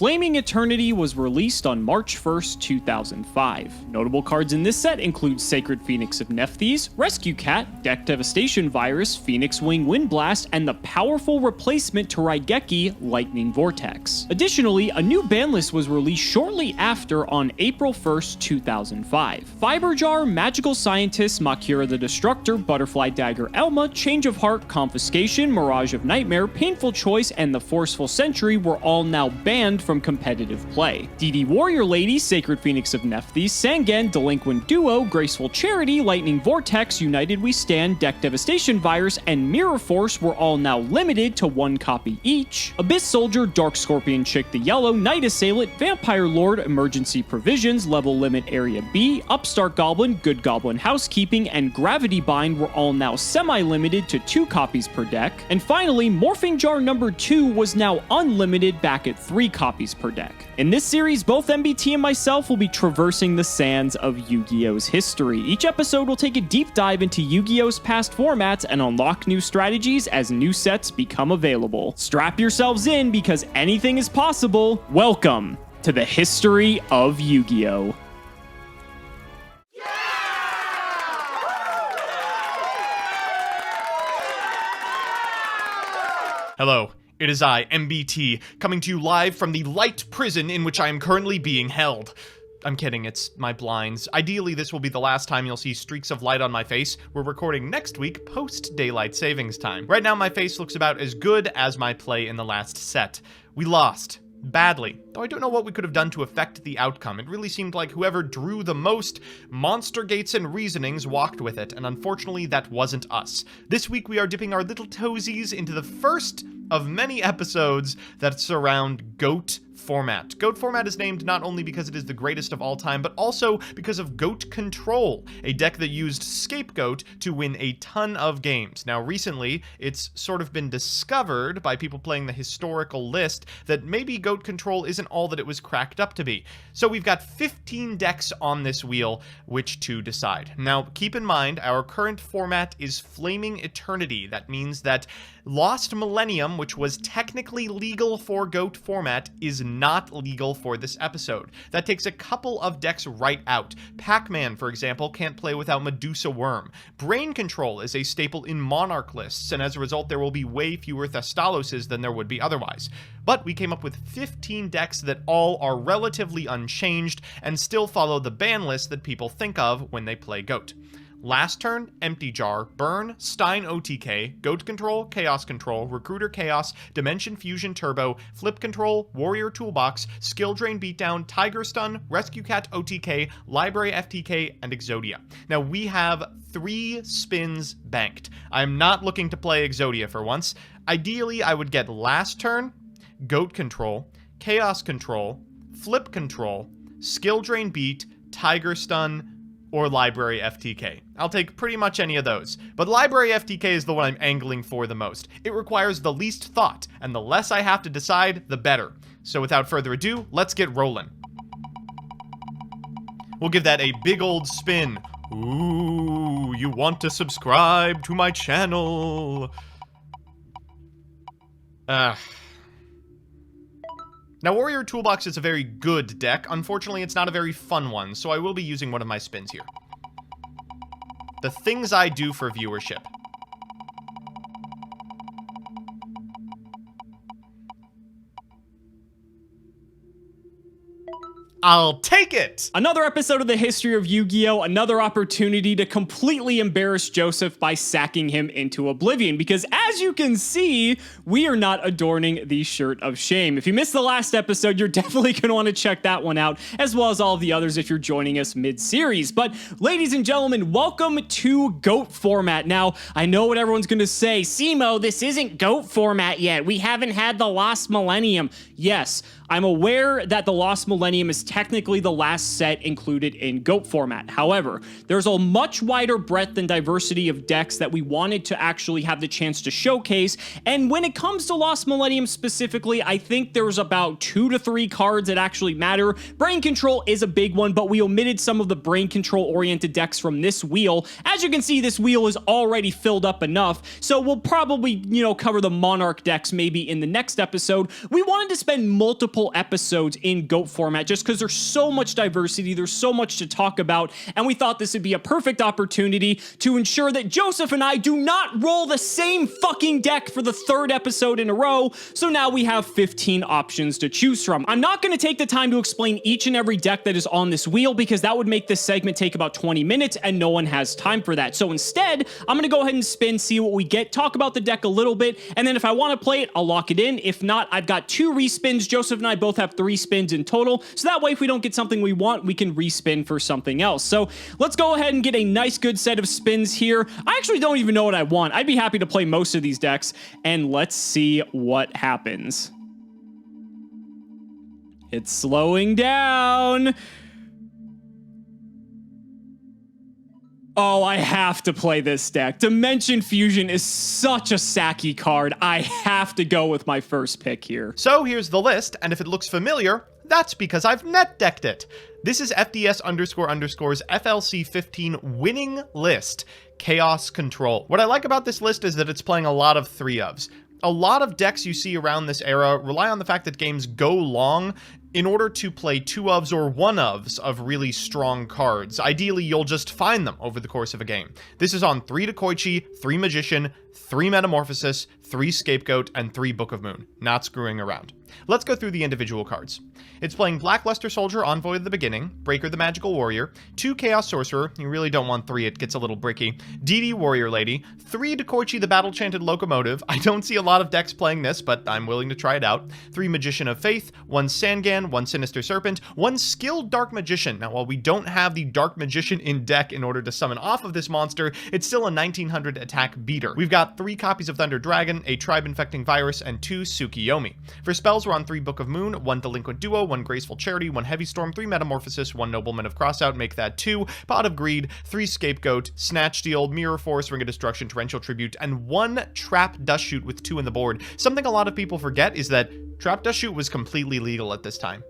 Flaming Eternity was released on March 1st, 2005. Notable cards in this set include Sacred Phoenix of Nephthys, Rescue Cat, Deck Devastation Virus, Phoenix Wing Wind Blast, and the powerful replacement to Raigeki, Lightning Vortex. Additionally, a new ban list was released shortly after on April 1st, 2005. Fiber Jar, Magical Scientist, Makira the Destructor, Butterfly Dagger Elma, Change of Heart, Confiscation, Mirage of Nightmare, Painful Choice, and the Forceful Sentry were all now banned from competitive play. DD Warrior Lady, Sacred Phoenix of Nephthys, Sangen, Delinquent Duo, Graceful Charity, Lightning Vortex, United We Stand, Deck Devastation Virus, and Mirror Force were all now limited to 1 copy each. Abyss Soldier, Dark Scorpion Chick the Yellow, Night Assailant, Vampire Lord, Emergency Provisions, Level Limit Area B, Upstart Goblin, Good Goblin Housekeeping, and Gravity Bind were all now semi-limited to 2 copies per deck. And finally, Morphing Jar number 2 was now unlimited back at 3 copies per deck. In this series, both MBT and myself will be traversing the sands of Yu-Gi-Oh's history. Each episode will take a deep dive into Yu-Gi-Oh's past formats and unlock new strategies as new sets become available. Strap yourselves in because anything is possible. Welcome to the history of Yu-Gi-Oh! Hello, it is I, MBT, coming to you live from the light prison in which I am currently being held. I'm kidding, it's my blinds. Ideally, this will be the last time you'll see streaks of light on my face. We're recording next week, post-daylight savings time. Right now, my face looks about as good as my play in the last set. We lost. Badly, though I don't know what we could have done to affect the outcome. It really seemed like whoever drew the most monster gates and reasonings walked with it, and unfortunately that wasn't us. This week we are dipping our little toesies into the first of many episodes that surround GOAT format. GOAT format is named not only because it is the greatest of all time, but also because of GOAT Control, a deck that used Scapegoat to win a ton of games. Now recently, it's sort of been discovered by people playing the historical list that maybe GOAT Control isn't all that it was cracked up to be. So we've got 15 decks on this wheel, which to decide. Now keep in mind, our current format is Flaming Eternity. That means that Lost Millennium, which was technically legal for GOAT format, is not legal for this episode. That takes a couple of decks right out. Pac-Man, for example, can't play without Medusa Worm. Brain Control is a staple in Monarch lists, and as a result there will be way fewer Thestaloses than there would be otherwise. But we came up with 15 decks that all are relatively unchanged and still follow the ban list that people think of when they play GOAT. Last turn, Empty Jar, Burn, Stein OTK, Goat Control, Chaos Control, Recruiter Chaos, Dimension Fusion Turbo, Flip Control, Warrior Toolbox, Skill Drain Beatdown, Tiger Stun, Rescue Cat OTK, Library FTK, and Exodia. Now we have 3 spins banked. I'm not looking to play Exodia for once. Ideally, I would get last turn, Goat Control, Chaos Control, Flip Control, Skill Drain Beat, Tiger Stun, or Library FTK. I'll take pretty much any of those, but Library FTK is the one I'm angling for the most. It requires the least thought, and the less I have to decide, the better. So without further ado, let's get rolling. We'll give that a big old spin. Ooh, you want to subscribe to my channel. Now, Warrior Toolbox is a very good deck. Unfortunately, it's not a very fun one, so I will be using one of my spins here. The things I do for viewership. I'll take it! Another episode of the history of Yu-Gi-Oh! Another opportunity to completely embarrass Joseph by sacking him into oblivion, because as you can see, we are not adorning the shirt of shame. If you missed the last episode, you're definitely going to want to check that one out, as well as all of the others if you're joining us mid-series. But ladies and gentlemen, welcome to GOAT format. Now, I know what everyone's going to say. Cimo, this isn't GOAT format yet. We haven't had the Lost Millennium. Yes, I'm aware that the Lost Millennium is technically the last set included in GOAT format. However, there's a much wider breadth and diversity of decks that we wanted to actually have the chance to showcase, and when it comes to Lost Millennium specifically, I think there's about 2 to 3 cards that actually matter. Brain Control is a big one, but we omitted some of the brain control oriented decks from this wheel. As you can see, this wheel is already filled up enough, so we'll probably, cover the Monarch decks maybe in the next episode. We wanted to spend multiple episodes in GOAT format just because there's so much diversity, there's so much to talk about, and we thought this would be a perfect opportunity to ensure that Joseph and I do not roll the same fucking deck for the 3rd episode in a row, so now we have 15 options to choose from. I'm not going to take the time to explain each and every deck that is on this wheel because that would make this segment take about 20 minutes and no one has time for that. So instead, I'm going to go ahead and spin, see what we get, talk about the deck a little bit, and then if I want to play it, I'll lock it in. If not, I've got 2 respins. Joseph and I both have 3 spins in total, so that way if we don't get something we want, we can respin for something else. So let's go ahead and get a nice good set of spins here. I actually don't even know what I want. I'd be happy to play most of these decks, and let's see what happens. It's slowing down. Oh, I have to play this deck. Dimension Fusion is such a sacky card. I have to go with my first pick here. So here's the list, and if it looks familiar, that's because I've net decked it. This is FDS__'s FLC 15 winning list, Chaos Control. What I like about this list is that it's playing a lot of 3-ofs. A lot of decks you see around this era rely on the fact that games go long in order to play 2-ofs or 1-ofs of really strong cards. Ideally, you'll just find them over the course of a game. This is on 3 Dekoichi, 3 Magician, 3 Metamorphosis, 3 Scapegoat, and 3 Book of Moon. Not screwing around. Let's go through the individual cards. It's playing Black Luster Soldier, Envoy of the Beginning, Breaker the Magical Warrior, 2 Chaos Sorcerer, you really don't want 3, it gets a little bricky, DD Warrior Lady, 3 Dekoichi the Battle Chanted Locomotive, I don't see a lot of decks playing this, but I'm willing to try it out, 3 Magician of Faith, 1 Sangan, 1 Sinister Serpent, 1 Skilled Dark Magician. Now while we don't have the Dark Magician in deck in order to summon off of this monster, it's still a 1900 attack beater. We've got 3 copies of Thunder Dragon, a Tribe Infecting Virus, and 2 Tsukiyomi. For spells, we're on 3 Book of Moon, 1 Delinquent Duo, 1 Graceful Charity, 1 Heavy Storm, 3 Metamorphosis, 1 Nobleman of Crossout, make that 2, Pot of Greed, 3 Scapegoat, Snatch Steal, Mirror Force, Ring of Destruction, Torrential Tribute, and 1 Trap Dust Shoot with 2 in the board. Something a lot of people forget is that Trap Dust Shoot was completely legal at this time.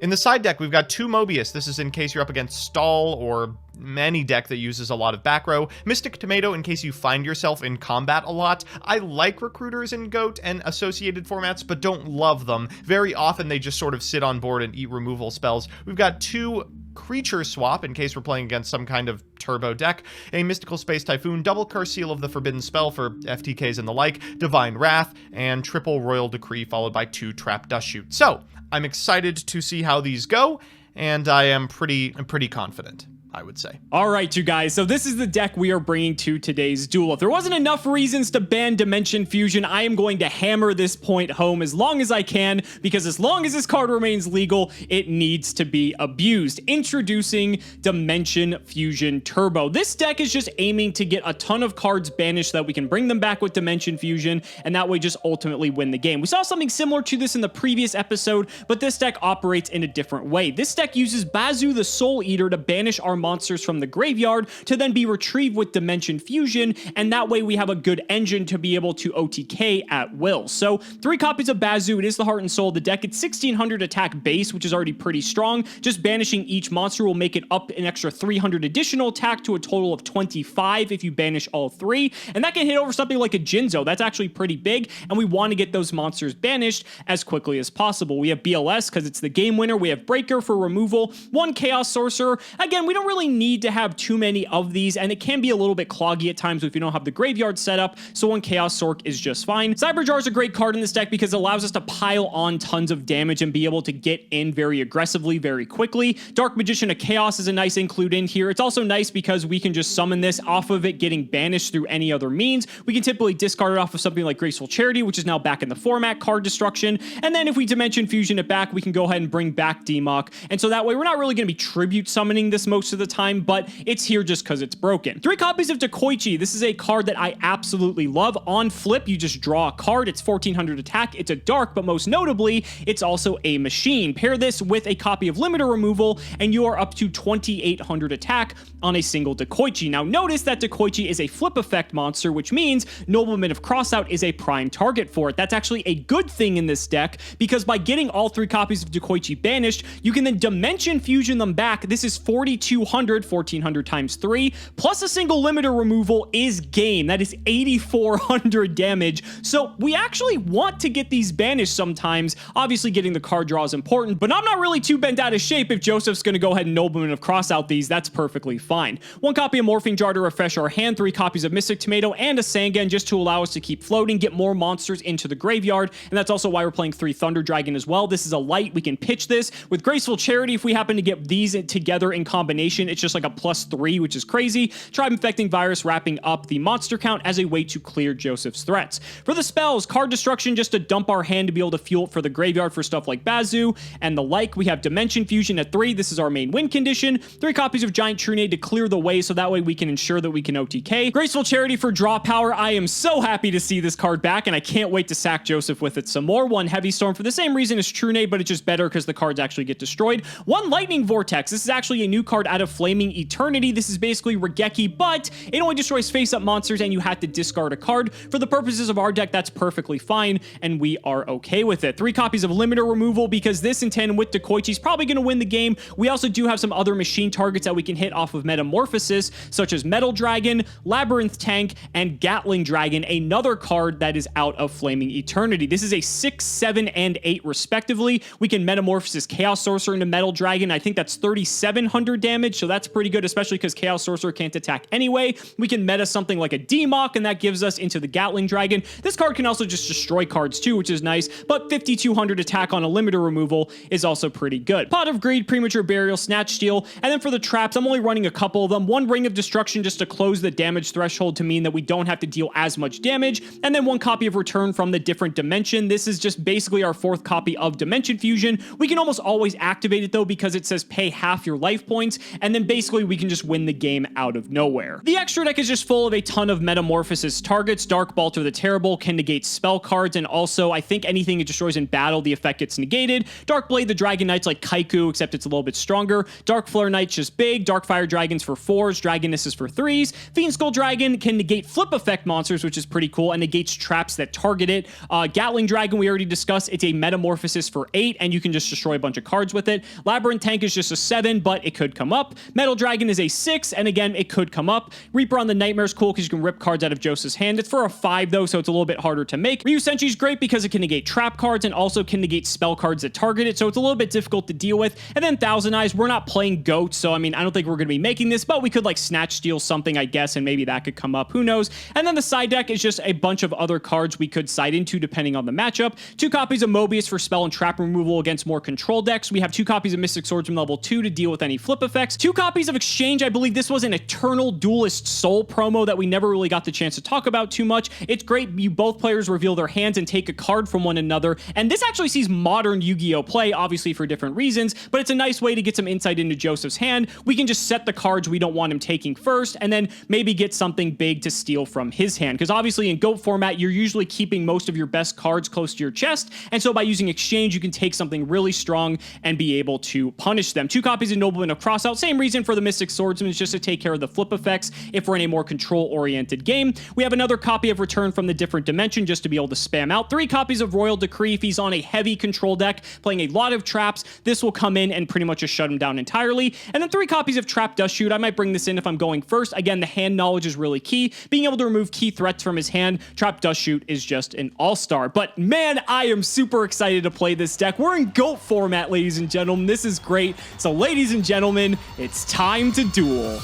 In the side deck, we've got 2 Mobius. This is in case you're up against Stall or any deck that uses a lot of back row. Mystic Tomato in case you find yourself in combat a lot. I like Recruiters in GOAT and associated formats, but don't love them. Very often they just sort of sit on board and eat removal spells. We've got 2 Creature Swap in case we're playing against some kind of turbo deck, a Mystical Space Typhoon, double Curse Seal of the Forbidden Spell for FTKs and the like, Divine Wrath, and triple Royal Decree followed by 2 Trap Dust Shoot. So I'm excited to see how these go, and I'm pretty confident, I would say. All right, you guys, so this is the deck we are bringing to today's duel. If there wasn't enough reasons to ban Dimension Fusion, I am going to hammer this point home as long as I can, because as long as this card remains legal, it needs to be abused. Introducing Dimension Fusion Turbo. This deck is just aiming to get a ton of cards banished so that we can bring them back with Dimension Fusion, and that way just ultimately win the game. We saw something similar to this in the previous episode, but this deck operates in a different way. This deck uses Bazu the Soul Eater to banish our monsters from the graveyard to then be retrieved with Dimension Fusion, and that way we have a good engine to be able to OTK at will. So 3 copies of Bazu, it is the heart and soul of the deck. It's 1600 attack base, which is already pretty strong. Just banishing each monster will make it up an extra 300 additional attack to a total of 25 if you banish all 3, and that can hit over something like a Jinzo. That's actually pretty big, and we want to get those monsters banished as quickly as possible. We have BLS because it's the game winner. We have Breaker for removal, 1 Chaos Sorcerer. Again, we don't really need to have too many of these, and it can be a little bit cloggy at times if you don't have the graveyard set up, so 1 Chaos Sork is just fine. Cyberjar is a great card in this deck because it allows us to pile on tons of damage and be able to get in very aggressively, very quickly. Dark Magician of Chaos is a nice include in here. It's also nice because we can just summon this off of it getting banished through any other means. We can typically discard it off of something like Graceful Charity, which is now back in the format, card destruction, and then if we Dimension Fusion it back, we can go ahead and bring back Demok, and so that way we're not really going to be tribute summoning this most of the the time, but it's here just because it's broken. 3 copies of Dekoichi. This is a card that I absolutely love. On flip, you just draw a card. It's 1400 attack. It's a dark, but most notably, it's also a machine. Pair this with a copy of limiter removal, and you are up to 2800 attack on a single Dekoichi. Now, notice that Dekoichi is a flip effect monster, which means Nobleman of Crossout is a prime target for it. That's actually a good thing in this deck, because by getting all 3 copies of Dekoichi banished, you can then Dimension Fusion them back. This is 4200, 1400 times 3, plus a single limiter removal is game. That is 8400 damage. So we actually want to get these banished sometimes. Obviously, getting the card draw is important, but I'm not really too bent out of shape if Joseph's going to go ahead and Nobleman of Crossout these. That's perfectly fine. 1 copy of Morphing Jar to refresh our hand, 3 copies of Mystic Tomato, and a Sangan just to allow us to keep floating, get more monsters into the graveyard, and that's also why we're playing 3 Thunder Dragon as well. This is a light. We can pitch this with Graceful Charity. If we happen to get these together in combination, it's just like a +3, which is crazy. Tribe Infecting Virus wrapping up the monster count as a way to clear Joseph's threats. For the spells, Card Destruction just to dump our hand to be able to fuel it for the graveyard for stuff like Bazoo and the like. We have Dimension Fusion at 3. This is our main win condition. 3 copies of Giant Trunade to clear the way, so that way we can ensure that we can OTK. Graceful Charity for draw power. I am so happy to see this card back, and I can't wait to sack Joseph with it some more. 1 Heavy Storm for the same reason as Trunade, but it's just better because the cards actually get destroyed. 1 Lightning Vortex. This is actually a new card out of Flaming Eternity. This is basically Regeki, but it only destroys face-up monsters, and you have to discard a card. For the purposes of our deck, that's perfectly fine, and we are okay with it. 3 copies of Limiter Removal, because this in tandem with Dekoichi is probably going to win the game. We also do have some other machine targets that we can hit off of Metamorphosis, such as Metal Dragon, Labyrinth Tank, and Gatling Dragon, another card that is out of Flaming Eternity. This is a 6, 7, and 8 respectively. We can Metamorphosis Chaos Sorcerer into Metal Dragon. I think that's 3700 damage, so that's pretty good, especially because Chaos Sorcerer can't attack anyway. We can meta something like a Demok, and that gives us into the Gatling Dragon. This card can also just destroy cards too, which is nice, but 5200 attack on a limiter removal is also pretty good. Pot of Greed, Premature Burial, Snatch Steal, and then for the traps, I'm only running a couple of them. 1 Ring of Destruction just to close the damage threshold to mean that we don't have to deal as much damage, and then 1 copy of Return from the Different Dimension. This is just basically our 4th copy of Dimension Fusion. We can almost always activate it though, because it says pay half your life points, and then basically we can just win the game out of nowhere. The extra deck is just full of a ton of Metamorphosis targets. Dark Balter the Terrible can negate spell cards, and also I think anything it destroys in battle, the effect gets negated. Dark Blade the Dragon Knight's like Kaiku, except it's a little bit stronger. Dark Flare Knight's just big. Dark Fire Dragons for 4s, Dragoness is for 3s. Fiend Skull Dragon can negate flip effect monsters, which is pretty cool, and negates traps that target it. Gatling Dragon we already discussed. It's a Metamorphosis for 8, and you can just destroy a bunch of cards with it. Labyrinth Tank is just a 7, but it could come up. Metal Dragon is a 6, and again, it could come up. Reaper on the Nightmare is cool because you can rip cards out of Joseph's hand. It's for a 5 though, so it's a little bit harder to make. Ryu Senshi is great because it can negate trap cards and also can negate spell cards that target it, so it's a little bit difficult to deal with. And then Thousand Eyes, we're not playing Goat, so I mean, I don't think we're going to be making this, but we could like Snatch Steal something, I guess, and maybe that could come up. Who knows? And then the side deck is just a bunch of other cards we could side into depending on the matchup. 2 copies of Mobius for spell and trap removal against more control decks. We have 2 copies of Mystic Swordsman level 2 to deal with any flip effects. 2 copies of Exchange. I believe this was an Eternal Duelist Soul promo that we never really got the chance to talk about too much. It's great. You both players reveal their hands and take a card from one another, and this actually sees modern Yu-Gi-Oh play, obviously for different reasons, but it's a nice way to get some insight into Joseph's hand. We can just set the cards we don't want him taking first, and then maybe get something big to steal from his hand, because obviously in GOAT format, you're usually keeping most of your best cards close to your chest, and so by using Exchange, you can take something really strong and be able to punish them. 2 copies of Nobleman of Crossout, same reason for the Mystic Swordsman, is just to take care of the flip effects if we're in a more control-oriented game. We have another copy of Return from the Different Dimension just to be able to spam out. 3 copies of Royal Decree if he's on a heavy control deck, playing a lot of traps. This will come in and pretty much just shut him down entirely. And then 3 copies of Trap Dust Shoot. I might bring this in if I'm going first. Again, the hand knowledge is really key. Being able to remove key threats from his hand, Trap Dust Shoot is just an all-star. But man, I am super excited to play this deck. We're in GOAT format, ladies and gentlemen. This is great. So ladies and gentlemen, it's time to duel.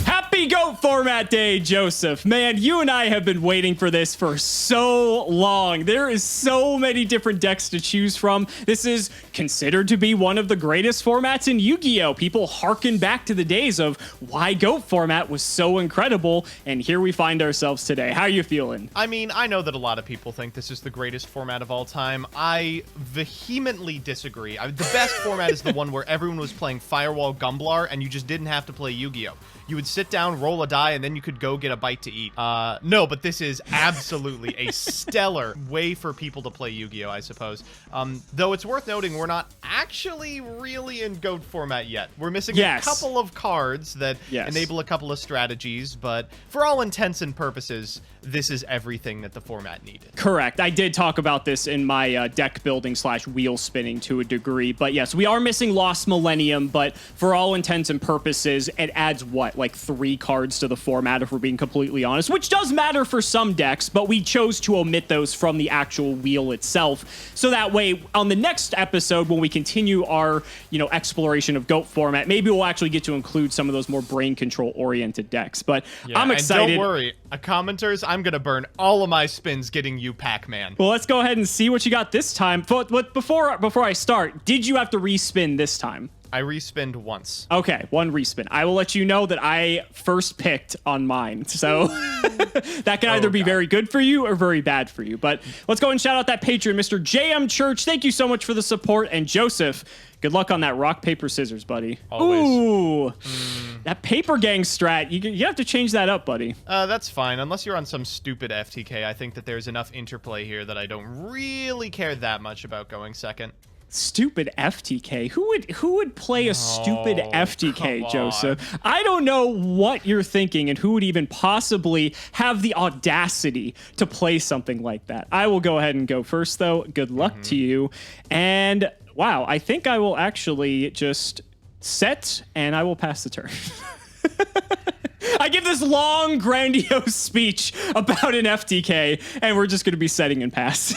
Happy GOAT GOAT format day, Joseph. Man, you and I have been waiting for this for so long. There is so many different decks to choose from. This is considered to be one of the greatest formats in Yu-Gi-Oh! People harken back to the days of why GOAT format was so incredible, and here we find ourselves today. How are you feeling? I mean, I know that a lot of people think this is the greatest format of all time. I vehemently disagree. The best format is the one where everyone was playing Firewall Gumblar, and you just didn't have to play Yu-Gi-Oh! You would sit down, roll a die, and then you could go get a bite to eat. No, but this is absolutely a stellar way for people to play Yu-Gi-Oh!, I suppose. Though it's worth noting, we're not actually really in GOAT format yet. We're missing a couple of cards that enable a couple of strategies, but for all intents and purposes, this is everything that the format needed. Correct. I did talk about this in my deck building / wheel spinning to a degree, but yes, we are missing Lost Millennium, but for all intents and purposes, it adds what, like 3 cards to the format, if we're being completely honest, which does matter for some decks, but we chose to omit those from the actual wheel itself. So that way, on the next episode, when we continue our, exploration of GOAT format, maybe we'll actually get to include some of those more brain control oriented decks. But I'm excited. And don't worry, commenters, I'm gonna burn all of my spins getting you Pac-Man. Well, let's go ahead and see what you got this time. But before I start, did you have to respin this time? I respinned once. Okay, 1 respin. I will let you know that I first picked on mine. So that can either be very good for you or very bad for you. But let's go and shout out that patron, Mr. JM Church. Thank you so much for the support. And Joseph, good luck on that rock, paper, scissors, buddy. Always. Ooh, that paper gang strat. You have to change that up, buddy. That's fine. Unless you're on some stupid FTK, I think that there's enough interplay here that I don't really care that much about going second. Stupid FTK. Who would play a stupid FTK, Joseph? I don't know what you're thinking and who would even possibly have the audacity to play something like that. I will go ahead and go first, though. Good luck to you. And wow, I think I will actually just set and I will pass the turn. I give this long, grandiose speech about an FTK, and we're just going to be setting and pass.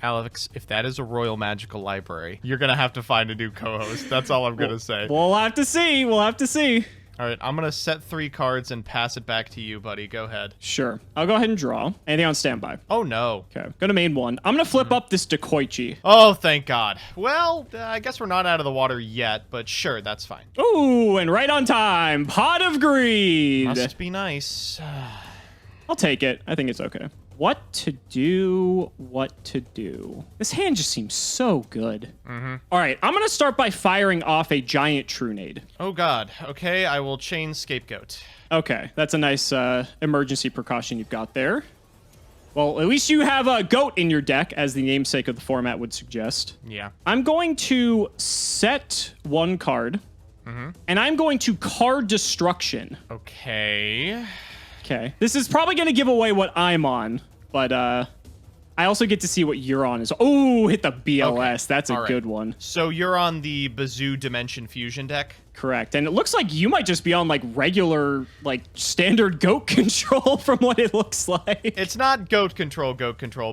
Alex, if that is a Royal Magical Library, you're going to have to find a new co-host. That's all I'm going to say. We'll have to see. We'll have to see. All right, I'm going to set 3 cards and pass it back to you, buddy. Go ahead. Sure. I'll go ahead and draw. Anything on standby? Oh, no. Okay. Go to main 1. I'm going to flip up this Dekoichi. Oh, thank God. Well, I guess we're not out of the water yet, but sure, that's fine. Ooh, and right on time. Pot of Greed. Must be nice. I'll take it. I think it's okay. What to do? This hand just seems so good. All right, I'm going to start by firing off a giant Trunade. Oh, God. Okay, I will chain Scapegoat. Okay, that's a nice emergency precaution you've got there. Well, at least you have a goat in your deck, as the namesake of the format would suggest. Yeah. I'm going to set 1 card, and I'm going to card Destruction. Okay. Okay. This is probably going to give away what I'm on, but I also get to see what you're on. Oh, hit the BLS. Okay. That's a good one. So you're on the Bazoo Dimension Fusion deck? Correct. And it looks like you might just be on, like, regular, like, standard goat control from what it looks like. It's not goat control,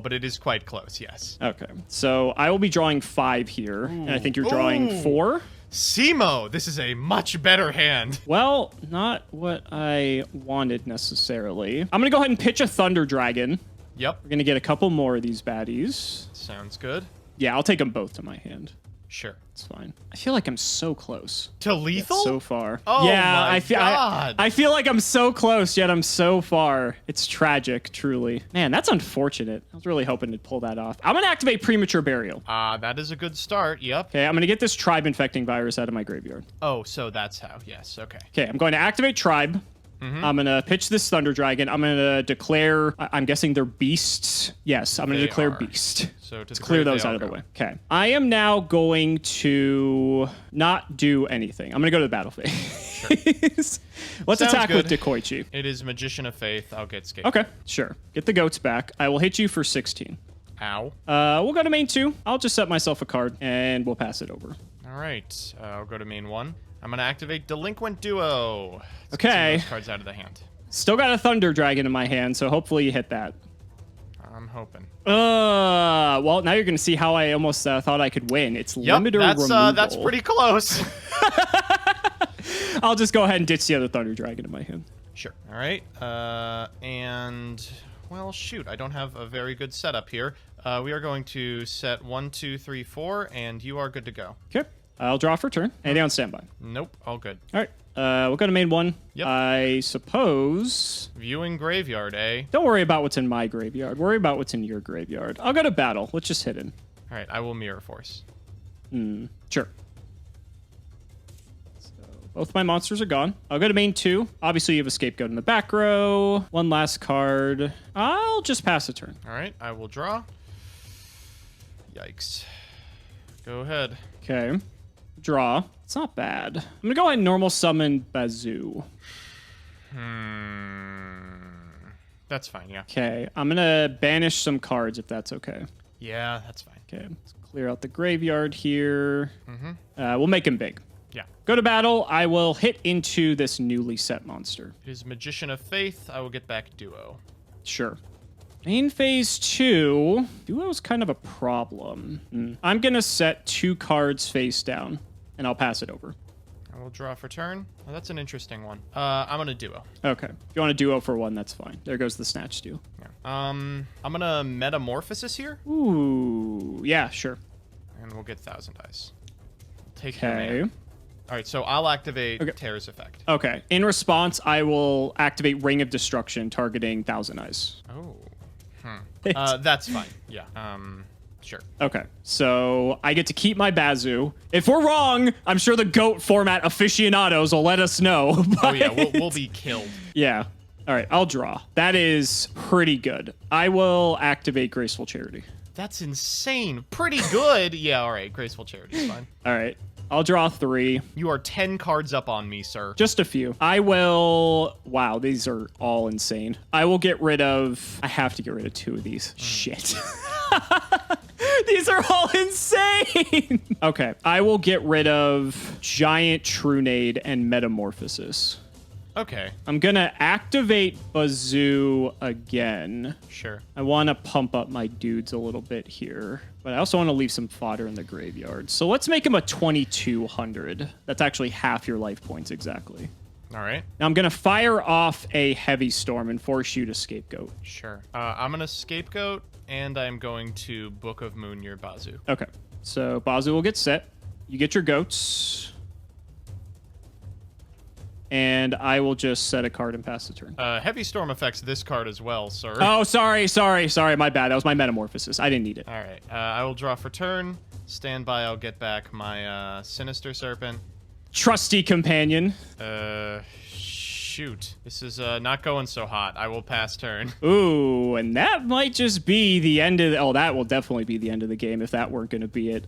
but it is quite close, yes. Okay. So I will be drawing 5 here, and I think you're drawing 4. Cimoooooooo, this is a much better hand. Well, not what I wanted necessarily. I'm going to go ahead and pitch a Thunder Dragon. Yep. We're going to get a couple more of these baddies. Sounds good. Yeah, I'll take them both to my hand. Sure. It's fine. I feel like I'm so close. To lethal? So far. Oh, yeah, my God. I feel like I'm so close, yet I'm so far. It's tragic, truly. Man, that's unfortunate. I was really hoping to pull that off. I'm going to activate Premature Burial. That is a good start. Yep. Okay, I'm going to get this Tribe Infecting Virus out of my graveyard. Oh, so that's how. Yes, okay. Okay, I'm going to activate Tribe. I'm going to pitch this Thunder Dragon. I'm going to declare, I'm guessing they're beasts. Yes, I'm going to declare beast. So to clear those out of the way. Okay. I am now going to not do anything. I'm going to go to the battlefield. Sure. Let's attack with Dekoichi. It is Magician of Faith. I'll get Scapegoat. Okay, sure. Get the goats back. I will hit you for 16. Ow. We'll go to main 2. I'll just set myself a card, and we'll pass it over. All right. I'll go to main 1. I'm going to activate Delinquent Duo. Let's okay. get those cards out of the hand. Still got a Thunder Dragon in my hand, so hopefully you hit that. I'm hoping. Well, now you're going to see how I almost thought I could win. It's limiter removal. That's pretty close. I'll just go ahead and ditch the other Thunder Dragon in my hand. Sure. All right. And well, shoot, I don't have a very good setup here. We are going to set 1, 2, 3, 4, and you are good to go. Okay. I'll draw for turn. Anything on standby? Nope. All good. All right. We'll go to main 1. Yep. I suppose. Viewing graveyard, eh? Don't worry about what's in my graveyard. Worry about what's in your graveyard. I'll go to battle. Let's just hit in. All right. I will mirror force. Sure. So both my monsters are gone. I'll go to main 2. Obviously, you have a scapegoat in the back row. One last card. I'll just pass a turn. All right. I will draw. Yikes. Go ahead. Okay. Draw. It's not bad. I'm gonna go ahead and normal summon Bazoo. That's fine, yeah. Okay. I'm gonna banish some cards if that's okay. Yeah, that's fine. Okay. Let's clear out the graveyard here. We'll make him big. Yeah. Go to battle. I will hit into this newly set monster. It is Magician of Faith. I will get back Duo. Sure. Main phase 2, Duo's kind of a problem. I'm going to set 2 cards face down, and I'll pass it over. I will draw for turn. Oh, that's an interesting one. I'm going to Duo. Okay. If you want a Duo for 1, that's fine. There goes the Snatch Steal. Yeah. I'm going to Metamorphosis here. Ooh, yeah, sure. And we'll get Thousand Eyes. Take your Okay. mana. All right, so I'll activate Terra's Effect. Okay. In response, I will activate Ring of Destruction, targeting Thousand Eyes. Oh. That's fine. Yeah. Sure. Okay, so I get to keep my Bazoo. If we're wrong, I'm sure the GOAT format aficionados will let us know. Oh yeah, we'll be killed. Yeah. All right, I'll draw. That is pretty good. I will activate Graceful Charity. That's insane. Pretty good. Yeah, all right. Graceful Charity is fine. All right, I'll draw 3. You are 10 cards up on me, sir. Just a few. I will... Wow, these are all insane. I will get rid of... I have to get rid of 2 of these. Shit. These are all insane. Okay, I will get rid of Giant Trunade and Metamorphosis. Okay. I'm gonna activate Bazoo again. Sure. I want to pump up my dudes a little bit here, but I also want to leave some fodder in the graveyard. So let's make him a 2200. That's actually half your life points exactly. All right. Now I'm gonna fire off a Heavy Storm and force you to Scapegoat. Sure. I'm going to Scapegoat, and I'm going to Book of Moon your Bazoo. Okay. So Bazoo will get set. You get your goats. And I will just set a card and pass the turn. Heavy Storm affects this card as well, sir. Oh, sorry. My bad. That was my Metamorphosis. I didn't need it. All right. I will draw for turn. Stand by. I'll get back my Sinister Serpent. Trusty companion. Shoot. This is not going so hot. I will pass turn. Ooh, and that might just be the end of... Oh, that will definitely be the end of the game if that weren't going to be it.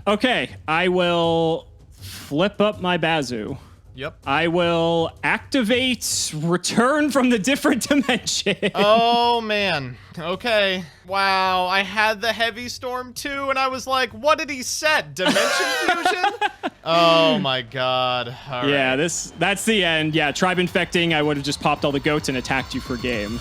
Okay. I will flip up my Bazoo. Yep. I will activate Return from the Different Dimension. Oh, man. Okay. Wow. I had the Heavy Storm too, and I was like, what did he set? Dimension Fusion? Oh, my God. All yeah, right. that's the end. Yeah, Tribe Infecting, I would have just popped all the goats and attacked you for game.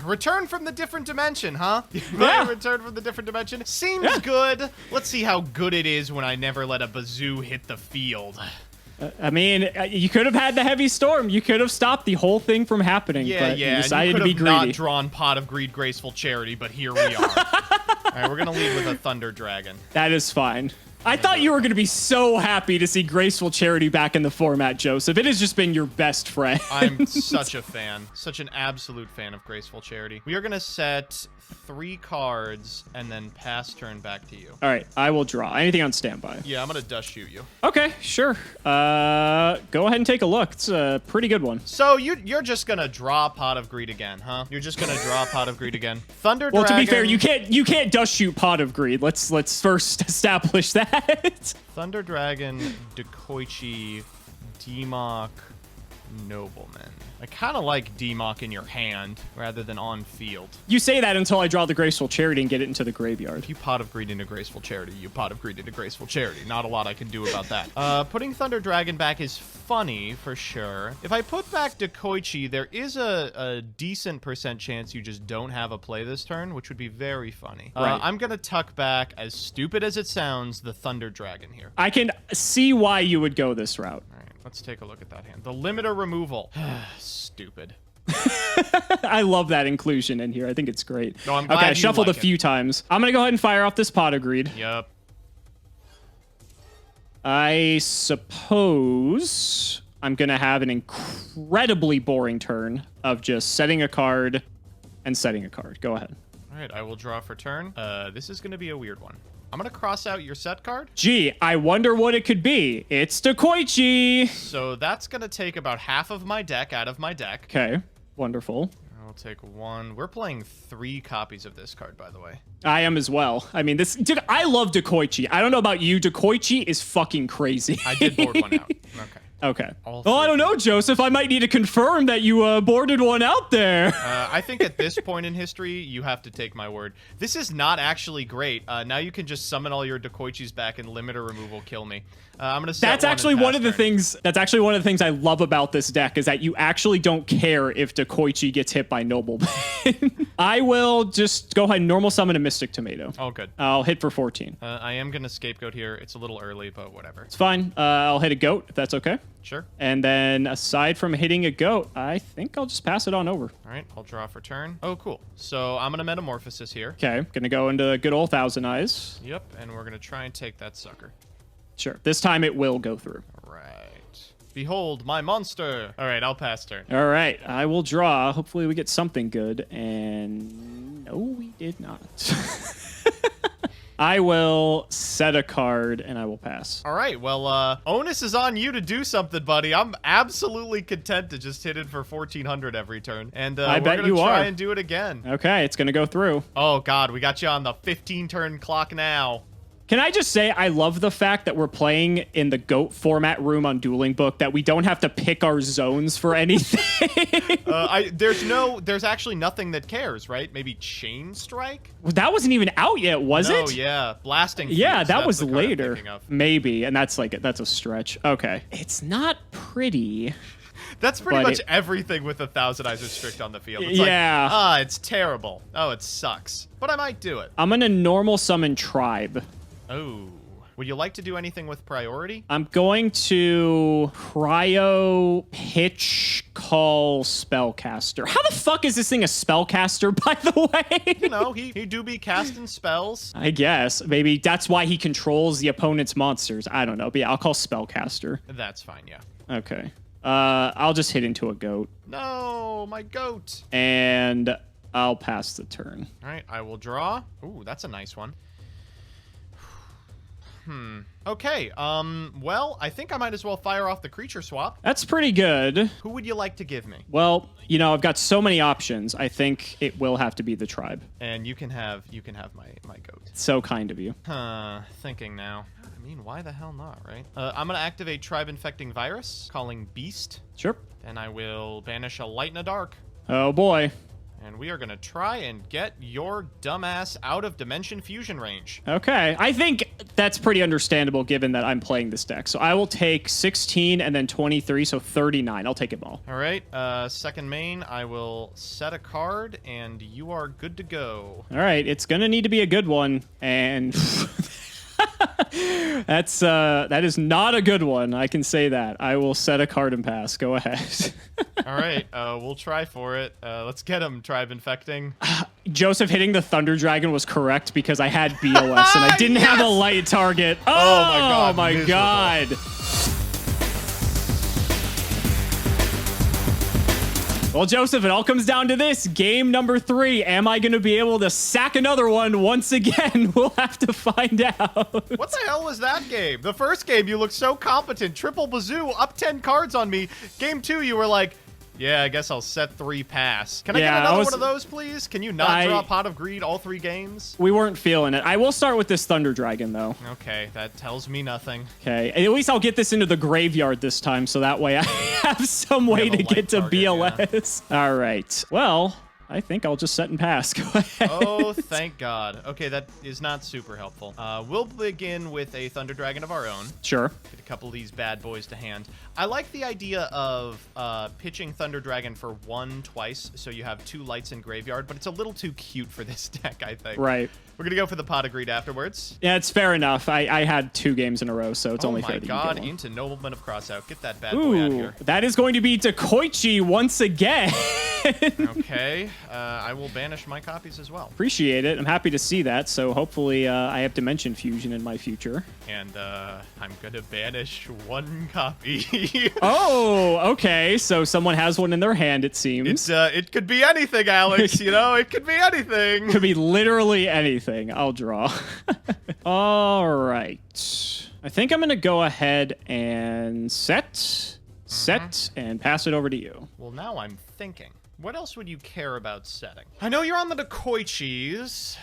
Return from the Different Dimension, huh? Yeah. Return from the Different Dimension. Seems good. Let's see how good it is when I never let a Bazoo hit the field. I mean, you could have had the Heavy Storm. You could have stopped the whole thing from happening. Yeah, but yeah. You decided you to be could have greedy. not drawn Pot of Greed, Graceful Charity, but here we are. All right, we're gonna lead with a Thunder Dragon. That is fine. I thought you were going to be so happy to see Graceful Charity back in the format, Joseph. It has just been your best friend. I'm such a fan. Such an absolute fan of Graceful Charity. We are going to set 3 cards and then pass turn back to you. All right, I will draw. Anything on standby? Yeah, I'm going to dust shoot you. Okay, sure. Go ahead and take a look. It's a pretty good one. So you're just going to draw Pot of Greed again, huh? You're just going to draw Pot of Greed again. Thunder Dragon. Well, to be fair, you can't dust shoot Pot of Greed. Let's first establish that. Thunder Dragon, Dekoichi, Demok, Nobleman. I kind of like Demock in your hand rather than on field. You say that until I draw the Graceful Charity and get it into the graveyard. You pot of greed into Graceful Charity. You pot of greed into Graceful Charity. Not a lot I can do about that. Putting Thunder Dragon back is funny for sure. If I put back Dekoichi, there is a decent % chance you just don't have a play this turn, which would be very funny. Right. I'm gonna tuck back, as stupid as it sounds, the Thunder Dragon here. I can see why you would go this route. All right, let's take a look at that hand. The limiter removal. Stupid. I love that inclusion in here. I think it's great. No, I'm glad okay, I you shuffled like a few times. I'm going to go ahead and fire off this Pot of Greed. Yep. I suppose I'm going to have an incredibly boring turn of just setting a card and setting a card. Go ahead. All right, I will draw for turn. This is going to be a weird one. I'm going to cross out your set card. Gee, I wonder what it could be. It's Dekoichi. So that's going to take about half of my deck out of my deck. Okay, wonderful. I'll take one. We're playing 3 copies of this card, by the way. I am as well. I mean, dude, I love Dekoichi. I don't know about you. Dekoichi is fucking crazy. I did board one out. Okay. Okay. All Well, I three. don't know, Joseph. I might need to confirm that you boarded one out there. I think at this point in history, you have to take my word. This is not actually great. Now you can just summon all your Dekoichis back and limiter removal kill me. I'm gonna set That's actually one of the things. That's actually one of the things I love about this deck is that you actually don't care if Dekoichi gets hit by Nobleman. I will just go ahead and normal summon a Mystic Tomato. Oh, good. I'll hit for 14. I am gonna scapegoat here. It's a little early, but whatever. It's fine. I'll hit a goat if that's okay. Sure. And then aside from hitting a goat, I think I'll just pass it on over. All right, I'll draw for turn. Oh, cool. So I'm gonna Metamorphosis here. Okay, gonna go into good old Thousand Eyes. Yep, and we're gonna try and take that sucker. Sure. This time it will go through. All right. Behold my monster. All right, I'll pass turn. All right, I will draw. Hopefully we get something good. And no, we did not. I will set a card and I will pass. All right, well, onus is on you to do something, buddy. I'm absolutely content to just hit it for 1,400 every turn. And I bet we're you gonna try are. and do it again. Okay, it's going to go through. Oh, God, we got you on the 15-turn clock now. Can I just say I love the fact that we're playing in the GOAT format room on Dueling Book, that we don't have to pick our zones for anything. There's actually nothing that cares, right? Maybe Chain Strike? That wasn't even out yet, was it? Oh, yeah. Blasting Yeah, Fuse, that that's was the card I'm later. thinking of. Maybe, and that's a stretch. Okay. It's not pretty. That's pretty But much everything with a Thousand Eyes Restrict on the field. It's Yeah. like, it's terrible. Oh, it sucks. But I might do it. I'm going to normal summon Tribe. Oh. Would you like to do anything with priority? I'm going to cryo pitch call spellcaster. How the fuck is this thing a spellcaster, by the way? You know, he do be casting spells. I guess. Maybe that's why he controls the opponent's monsters. I don't know. But yeah, I'll call spellcaster. That's fine, yeah. Okay. I'll just hit into a goat. No, my goat. And I'll pass the turn. All right, I will draw. Ooh, that's a nice one. Okay, well, I think I might as well fire off the creature swap. That's pretty good. Who would you like to give me? Well, you know, I've got so many options. I think it will have to be the tribe. And you can have my goat. So kind of you. Thinking now. I mean, why the hell not, right? I'm gonna activate Tribe Infecting Virus, calling Beast. Sure. Then I will banish a Light in the Dark. Oh boy. And we are gonna try and get your dumbass out of Dimension Fusion range. Okay. I think that's pretty understandable given that I'm playing this deck. So I will take 16 and then 23, so 39. I'll take them all. All right, second main, I will set a card, and you are good to go. All right. It's going to need to be a good one. And that is not a good one. I can say that. I will set a card and pass. Go ahead. All right, we'll try for it. Let's get him, Tribe Infecting. Joseph hitting the Thunder Dragon was correct because I had BOS and I didn't have a light target. Oh my miserable. god. Well, Joseph, it all comes down to this. Game number 3. Am I going to be able to sack another one once again? We'll have to find out. What the hell was that game? The first game, you looked so competent. Triple bazoo, up 10 cards on me. Game 2, you were like, Yeah, I guess I'll set 3 pass. Can I Yeah, get another one of those, please? Can you not draw Pot of Greed all 3 games? We weren't feeling it. I will start with this Thunder Dragon, though. Okay, that tells me nothing. Okay, at least I'll get this into the graveyard this time, so that way I have some way to get to BLS. Yeah. All right. Well, I think I'll just set and pass. Go ahead. Oh, thank God. Okay, that is not super helpful. We'll begin with a Thunder Dragon of our own. Sure. Get a couple of these bad boys to hand. I like the idea of pitching Thunder Dragon for 1 twice, so you have 2 lights in graveyard, but it's a little too cute for this deck, I think. Right. We're going to go for the Pot of Greed afterwards. Yeah, it's fair enough. I had 2 games in a row, so it's only fair that you get one. Oh my God, into Nobleman of Crossout. Get that bad boy out here. That is going to be Dekoichi once again. Okay, I will banish my copies as well. Appreciate it. I'm happy to see that, so hopefully I have Dimension Fusion in my future. And I'm going to banish 1 copy. Oh, okay. So someone has one in their hand, it seems. It could be anything, Alex. You know, it could be anything. Could be literally anything. I'll draw. All right. I think I'm going to go ahead and set, and pass it over to you. Well, now I'm thinking. What else would you care about setting? I know you're on the Dekoichis.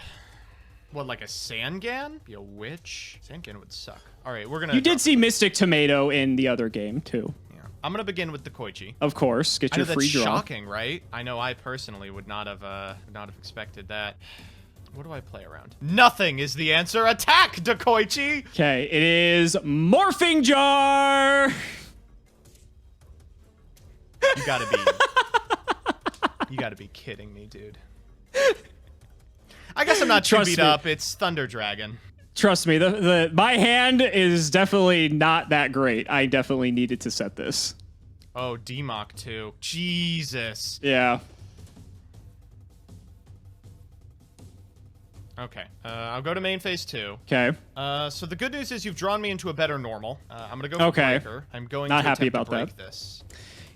What, like a Sangan? Be a witch? Sangan would suck. All right, we're going to... You did see Mystic Tomato in the other game, too. Yeah. I'm going to begin with Dekoichi. Of course. Get your free draw. That's shocking, right? I know I personally would not have expected that. What do I play around? Nothing is the answer. Attack, Dekoichi! Okay, it is Morphing Jar! You gotta be... you gotta be kidding me, dude. I guess I'm not too beat up. It's Thunder Dragon. Trust me, my hand is definitely not that great. I definitely needed to set this. Oh, DMOC too. Jesus. Yeah. Okay, I'll go to main phase 2. Okay. So the good news is you've drawn me into a better normal. I'm gonna go for Breaker. I'm going not to happy attempt about to break that. This.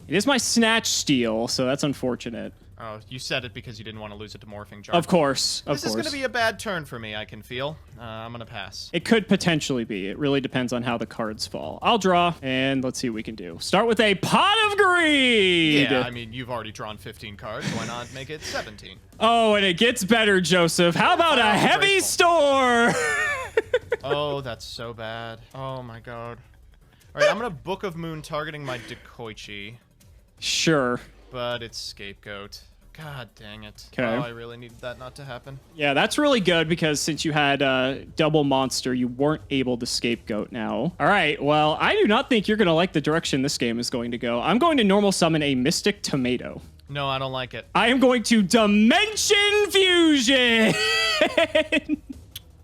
It is my Snatch Steal, so that's unfortunate. Oh, you said it because you didn't want to lose it to Morphing Jar. Of course, This is gonna be a bad turn for me, I can feel. I'm gonna pass. It could potentially be. It really depends on how the cards fall. I'll draw, and let's see what we can do. Start with a Pot of Greed! Yeah, I mean, you've already drawn 15 cards. Why not make it 17? Oh, and it gets better, Joseph. How about a Heavy Storm? Oh, that's so bad. Oh, my God. All right, I'm gonna Book of Moon targeting my Dekoichi. Sure. But it's Scapegoat. God dang it. Okay. Oh, I really needed that not to happen. Yeah, that's really good because since you had double monster, you weren't able to Scapegoat now. All right, well, I do not think you're going to like the direction this game is going to go. I'm going to normal summon a Mystic Tomato. No, I don't like it. I am going to Dimension Fusion!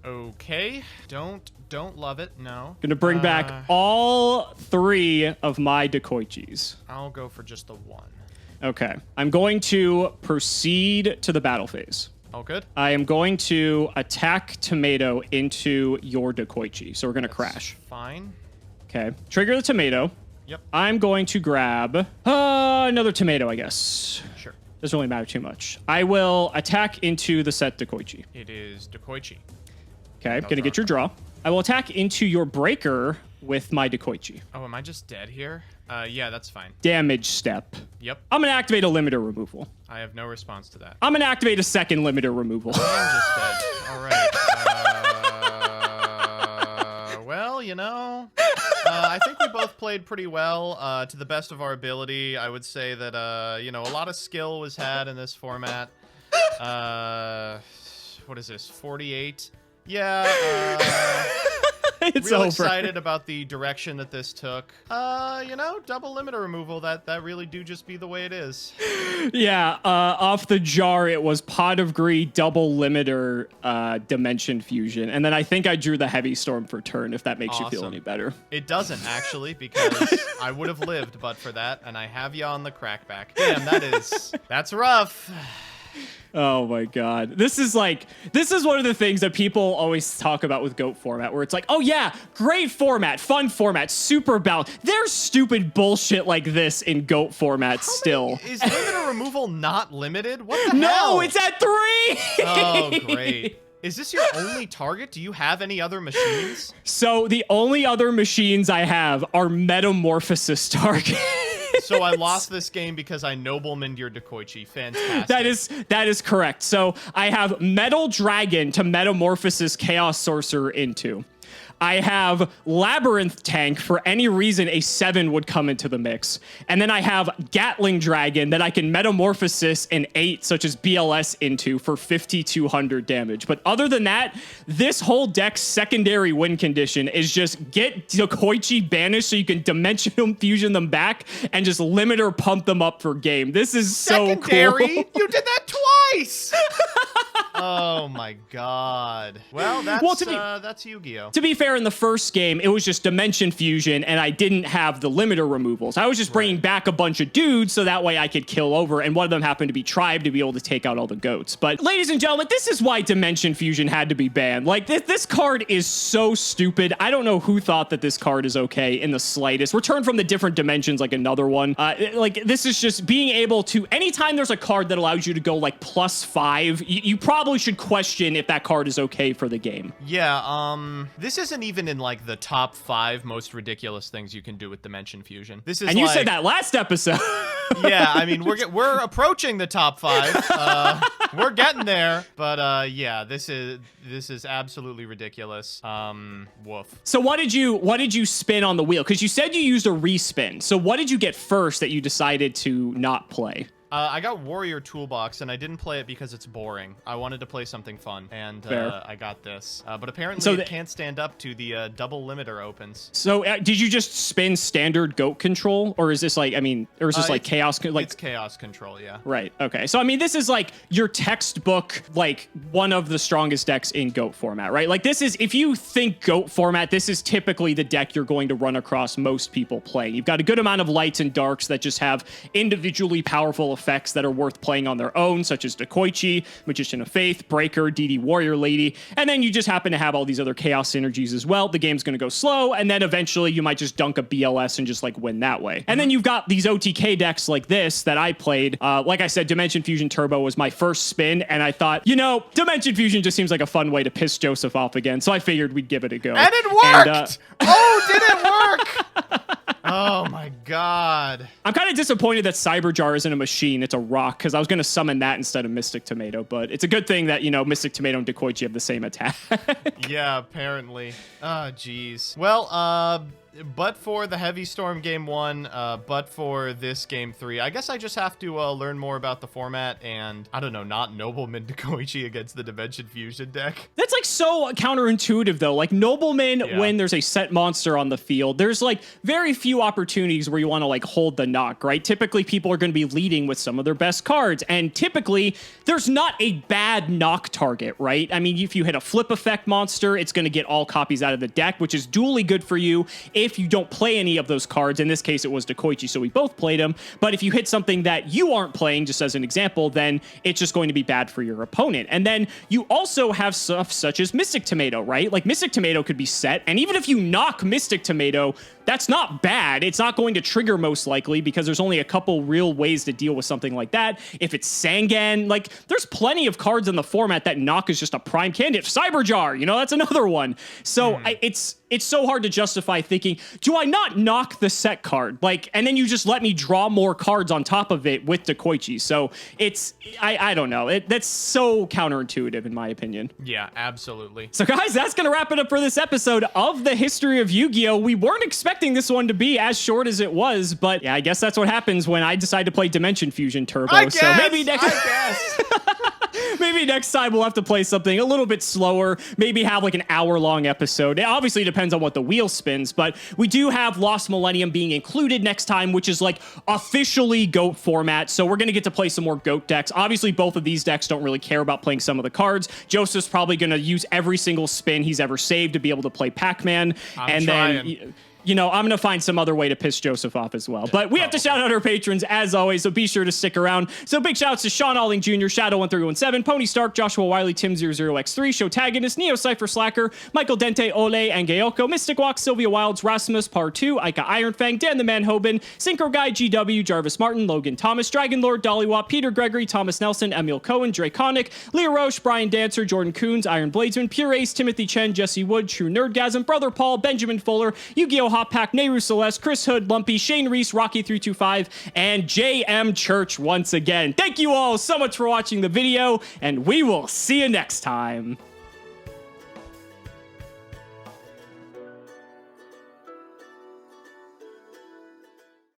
Okay. Don't love it, no. Gonna bring back all 3 of my Dekoichis. I'll go for just the 1. Okay. I'm going to proceed to the battle phase. Oh, good. I am going to attack Tomato into your Dekoichi. So we're going to crash. Fine. Okay. Trigger the Tomato. Yep. I'm going to grab another Tomato, I guess. Sure. Doesn't really matter too much. I will attack into the set Dekoichi. It is Dekoichi. Okay. Going to get your draw. I will attack into your Breaker with my Dekoichi. Oh, am I just dead here? Yeah, that's fine. Damage step. Yep. I'm going to activate a limiter removal. I have no response to that. I'm going to activate a second limiter removal. I'm just dead. All right. Well, you know, I think we both played pretty well. To the best of our ability, I would say that, you know, a lot of skill was had in this format. What is this, 48? Yeah, It's real over. excited about the direction that this took. You know, double limiter removal, that really do just be the way it is. Yeah, off the jar, it was Pot of Greed, double limiter, Dimension Fusion. And then I think I drew the Heavy Storm for turn, if that makes you feel any better. It doesn't, actually, because I would have lived but for that, and I have you on the crackback. Damn, that's rough. Oh my god. This is one of the things that people always talk about with GOAT format, where it's like, oh yeah, great format, fun format, super balanced. There's stupid bullshit like this in GOAT format still. Is limiter removal not limited? What the hell? No, it's at 3! Oh, great. Is this your only target? Do you have any other machines? So the only other machines I have are Metamorphosis targets. So I lost this game because I noblemaned your Dekoichi. Fantastic. That is correct. So I have Metal Dragon to Metamorphosis Chaos Sorcerer into. I have Labyrinth Tank. For any reason, a 7 would come into the mix. And then I have Gatling Dragon that I can Metamorphosis an 8, such as BLS, into for 5,200 damage. But other than that, this whole deck's secondary win condition is just get Dekoichi banished so you can Dimensional Fusion them back and just limit or pump them up for game. This is so cool. Secondary? You did that twice! Oh my god. Well, that's Yu-Gi-Oh! To be fair, in the first game, it was just Dimension Fusion, and I didn't have the limiter removals. I was just bringing back a bunch of dudes so that way I could kill over, and one of them happened to be Tribe to be able to take out all the goats. But, ladies and gentlemen, this is why Dimension Fusion had to be banned. Like, this card is so stupid. I don't know who thought that this card is okay in the slightest. Return from the different dimensions, like another one. Like, this is just being able to, anytime there's a card that allows you to go, like, +5, you probably should question if that card is okay for the game. Yeah, this isn't even in like the top 5 most ridiculous things you can do with Dimension Fusion. This is, and you said that last episode. Yeah, I mean we're approaching the top 5. We're getting there, but yeah, this is absolutely ridiculous. Woof. So what did you spin on the wheel? Because you said you used a respin. So what did you get first that you decided to not play? I got Warrior Toolbox, and I didn't play it because it's boring. I wanted to play something fun, and I got this. But apparently it can't stand up to the double limiter opens. So did you just spin standard goat control, or is this like, like chaos? Like, it's chaos control, yeah. Right, okay. So, I mean, this is like your textbook, like one of the strongest decks in goat format, right? Like this is, if you think goat format, this is typically the deck you're going to run across most people playing. You've got a good amount of lights and darks that just have individually powerful effects that are worth playing on their own, such as Dekoichi, Magician of Faith, Breaker, DD Warrior Lady, and then you just happen to have all these other chaos synergies as well. The game's going to go slow, and then eventually you might just dunk a BLS and just like win that way. And then you've got these OTK decks like this that I played. Like I said, Dimension Fusion Turbo was my first spin, and I thought, Dimension Fusion just seems like a fun way to piss Joseph off again, so I figured we'd give it a go. And it worked! Oh, did it work? Oh my god. I'm kind of disappointed that Cyberjar isn't a machine, it's a rock, because I was going to summon that instead of Mystic Tomato, but it's a good thing that, Mystic Tomato and Dekoichi have the same attack. Yeah, apparently. Oh, jeez. Well, but for the Heavy Storm Game 1, but for this Game 3, I guess I just have to learn more about the format and, I don't know, not Nobleman Dekoichi against the Dimension Fusion deck. That's like so counterintuitive though. Like Nobleman, when there's a set monster on the field, there's like very few opportunities where you want to like hold the knock, right? Typically people are going to be leading with some of their best cards, and typically there's not a bad knock target, right? I mean, if you hit a flip effect monster, it's going to get all copies out of the deck, which is dually good for you if you don't play any of those cards. In this case, it was Dekoichi, so we both played him. But if you hit something that you aren't playing, just as an example, then it's just going to be bad for your opponent. And then you also have stuff such as Mystic Tomato, right? Like Mystic Tomato could be set, and even if you knock Mystic Tomato, that's not bad. It's not going to trigger most likely because there's only a couple real ways to deal with something like that. If it's Sangan, like there's plenty of cards in the format that knock is just a prime candidate. Cyberjar, that's another one. So it's so hard to justify thinking, do I not knock the set card? Like, and then you just let me draw more cards on top of it with Dekoichi. So I don't know. That's so counterintuitive in my opinion. Yeah, absolutely. So guys, that's going to wrap it up for this episode of the History of Yu-Gi-Oh! We weren't expecting this one to be as short as it was, but yeah, I guess that's what happens when I decide to play Dimension Fusion Turbo. So maybe maybe next time we'll have to play something a little bit slower, maybe have like an hour-long episode. It obviously depends on what the wheel spins, but we do have Lost Millennium being included next time, which is like officially GOAT format, so we're going to get to play some more GOAT decks. Obviously, both of these decks don't really care about playing some of the cards. Joseph's probably going to use every single spin he's ever saved to be able to play Pac-Man, and then I'm going to find some other way to piss Joseph off as well. But we have to shout out our patrons, as always, so be sure to stick around. So big shout-outs to Sean Alling Jr., Shadow1317, Pony Stark, Joshua Wiley, Tim00x3, Showtagonist, Neo Cypher Slacker, Michael Dente, Ole, Angeoko, Mystic Walk, Sylvia Wilds, Rasmus, Par2, Ika Ironfang, Dan the Man Hoban, Synchro Guy, GW, Jarvis Martin, Logan Thomas, Dragon Lord, Dollywop, Peter Gregory, Thomas Nelson, Emil Cohen, Draconic, Leah Roche, Brian Dancer, Jordan Coons, Iron Bladesman, Pure Ace, Timothy Chen, Jesse Wood, True Nerdgasm, Brother Paul, Benjamin Fuller, Yu-Gi-Oh! Hot Pack, Nehru Celeste, Chris Hood, Lumpy, Shane Reese, Rocky325, and JM Church once again. Thank you all so much for watching the video, and we will see you next time.